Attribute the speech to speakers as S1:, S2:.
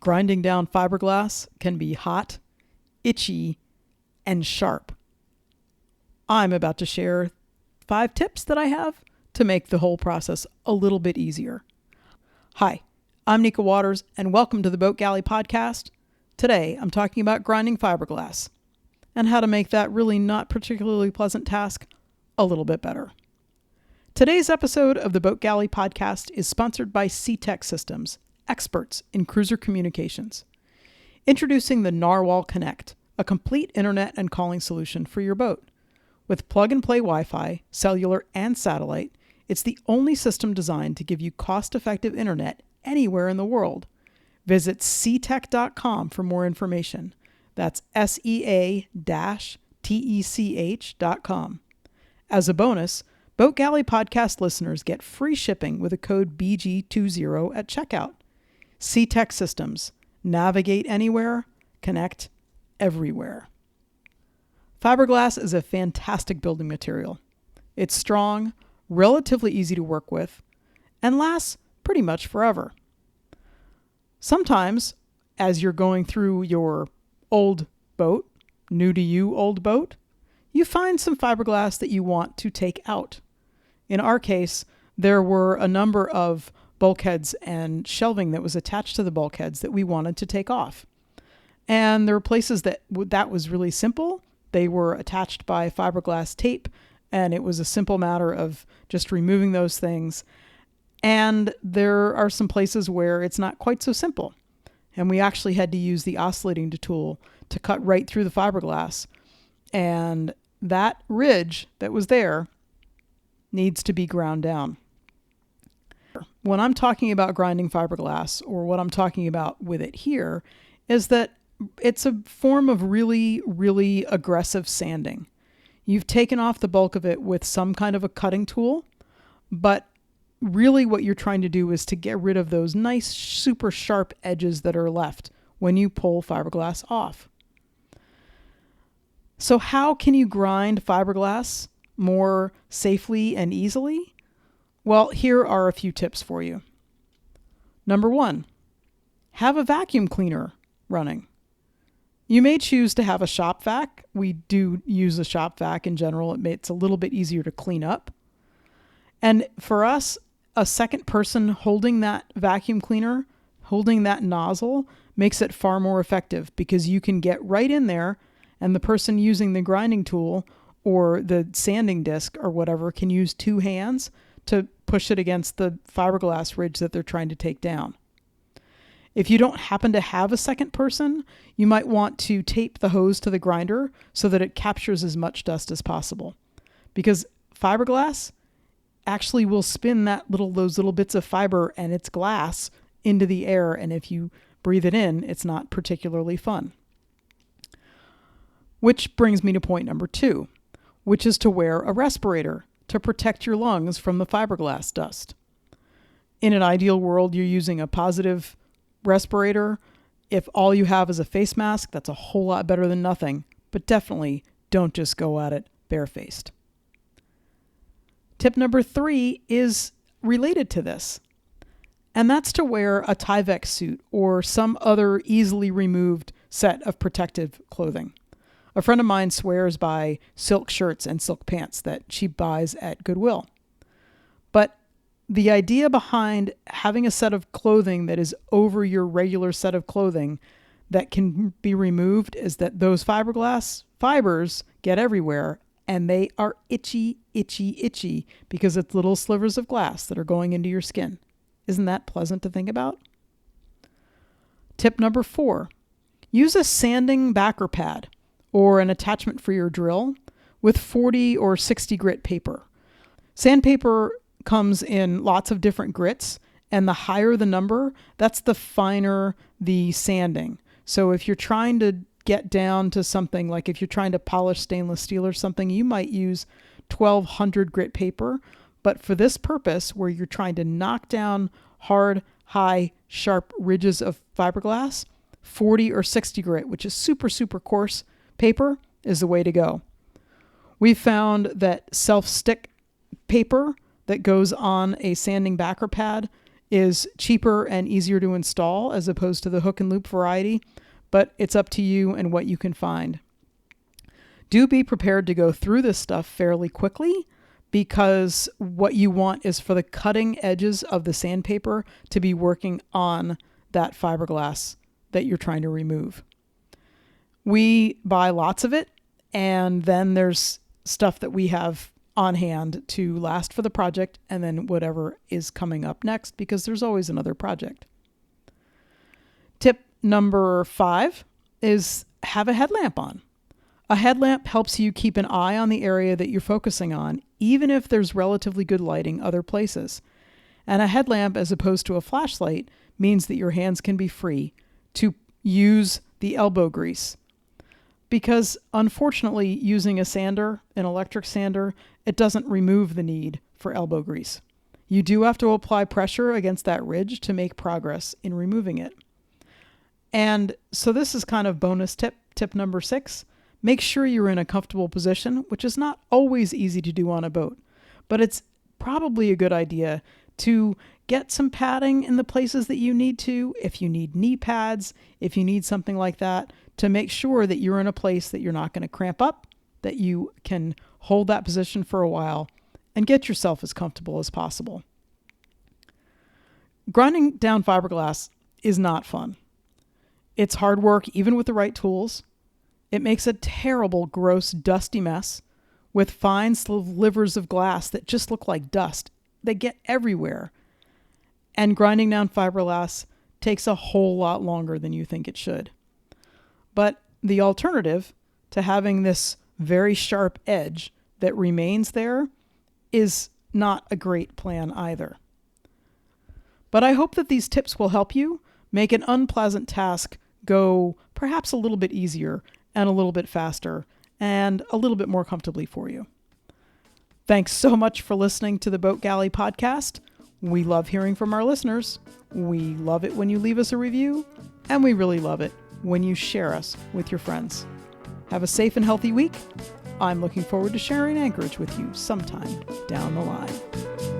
S1: grinding down fiberglass can be hot, itchy, and sharp. I'm about to share 5 tips that I have to make the whole process a little bit easier. Hi, I'm Nika Waters, and welcome to the Boat Galley Podcast. Today, I'm talking about grinding fiberglass and how to make that really not particularly pleasant task a little bit better. Today's episode of the Boat Galley Podcast is sponsored by C-Tech Systems, experts in cruiser communications. Introducing the Narwhal Connect, a complete internet and calling solution for your boat. With plug-and-play Wi-Fi, cellular, and satellite, it's the only system designed to give you cost-effective internet anywhere in the world. Visit ctech.com for more information. That's sea-tech.com. As a bonus, Boat Galley Podcast listeners get free shipping with a code BG20 at checkout. C-Tech Systems. Navigate anywhere, connect everywhere. Fiberglass is a fantastic building material. It's strong, relatively easy to work with, and lasts pretty much forever. Sometimes, as you're going through your old boat, new to you old boat, you find some fiberglass that you want to take out. In our case, there were a number of bulkheads and shelving that was attached to the bulkheads that we wanted to take off. And there were places that was really simple. They were attached by fiberglass tape, and it was a simple matter of just removing those things. And there are some places where it's not quite so simple. And we actually had to use the oscillating tool to cut right through the fiberglass. And that ridge that was there needs to be ground down. When I'm talking about grinding fiberglass, or what I'm talking about with it here, is that it's a form of really, really aggressive sanding. You've taken off the bulk of it with some kind of a cutting tool, but really what you're trying to do is to get rid of those nice, super sharp edges that are left when you pull fiberglass off. So how can you grind fiberglass more safely and easily? Well, here are a few tips for you. Number 1, have a vacuum cleaner running. You may choose to have a shop vac. We do use a shop vac in general. It's a little bit easier to clean up. And for us, a second person holding that vacuum cleaner, holding that nozzle, makes it far more effective because you can get right in there, and the person using the grinding tool or the sanding disc or whatever can use 2 hands to push it against the fiberglass ridge that they're trying to take down. If you don't happen to have a second person, you might want to tape the hose to the grinder so that it captures as much dust as possible. Because fiberglass actually will spin those little bits of fiber and its glass into the air, and if you breathe it in, it's not particularly fun. Which brings me to point number 2, which is to wear a respirator to protect your lungs from the fiberglass dust. In an ideal world, you're using a positive respirator. If all you have is a face mask, that's a whole lot better than nothing, but definitely don't just go at it barefaced. Tip number 3 is related to this, and that's to wear a Tyvek suit or some other easily removed set of protective clothing. A friend of mine swears by silk shirts and silk pants that she buys at Goodwill. But the idea behind having a set of clothing that is over your regular set of clothing that can be removed is that those fiberglass fibers get everywhere, and they are itchy, itchy, itchy because it's little slivers of glass that are going into your skin. Isn't that pleasant to think about? Tip number 4, use a sanding backer pad or an attachment for your drill with 40 or 60 grit paper. Sandpaper comes in lots of different grits, and the higher the number, that's the finer the sanding. So if you're trying to get down to something, like if you're trying to polish stainless steel or something, you might use 1200 grit paper. But for this purpose, where you're trying to knock down hard, high, sharp ridges of fiberglass, 40 or 60 grit, which is super, super coarse paper, is the way to go. We found that self-stick paper that goes on a sanding backer pad is cheaper and easier to install as opposed to the hook and loop variety, but it's up to you and what you can find. Do be prepared to go through this stuff fairly quickly, because what you want is for the cutting edges of the sandpaper to be working on that fiberglass that you're trying to remove. We buy lots of it, and then there's stuff that we have on hand to last for the project and then whatever is coming up next, because there's always another project. Tip number 5 is have a headlamp on. A headlamp helps you keep an eye on the area that you're focusing on, even if there's relatively good lighting other places. And a headlamp, as opposed to a flashlight, means that your hands can be free to use the elbow grease. Because unfortunately, using a sander, an electric sander, it doesn't remove the need for elbow grease. You do have to apply pressure against that ridge to make progress in removing it. And so this is kind of bonus tip number 6. Make sure you're in a comfortable position, which is not always easy to do on a boat, but it's probably a good idea to get some padding in the places that you need to, if you need knee pads, if you need something like that, to make sure that you're in a place that you're not going to cramp up, that you can hold that position for a while and get yourself as comfortable as possible. Grinding down fiberglass is not fun. It's hard work even with the right tools. It makes a terrible, gross, dusty mess with fine slivers of glass that just look like dust. They get everywhere. And grinding down fiberglass takes a whole lot longer than you think it should. But the alternative to having this very sharp edge that remains there is not a great plan either. But I hope that these tips will help you make an unpleasant task go perhaps a little bit easier and a little bit faster and a little bit more comfortably for you. Thanks so much for listening to the Boat Galley podcast. We love hearing from our listeners. We love it when you leave us a review, and we really love it when you share us with your friends. Have a safe and healthy week. I'm looking forward to sharing Anchorage with you sometime down the line.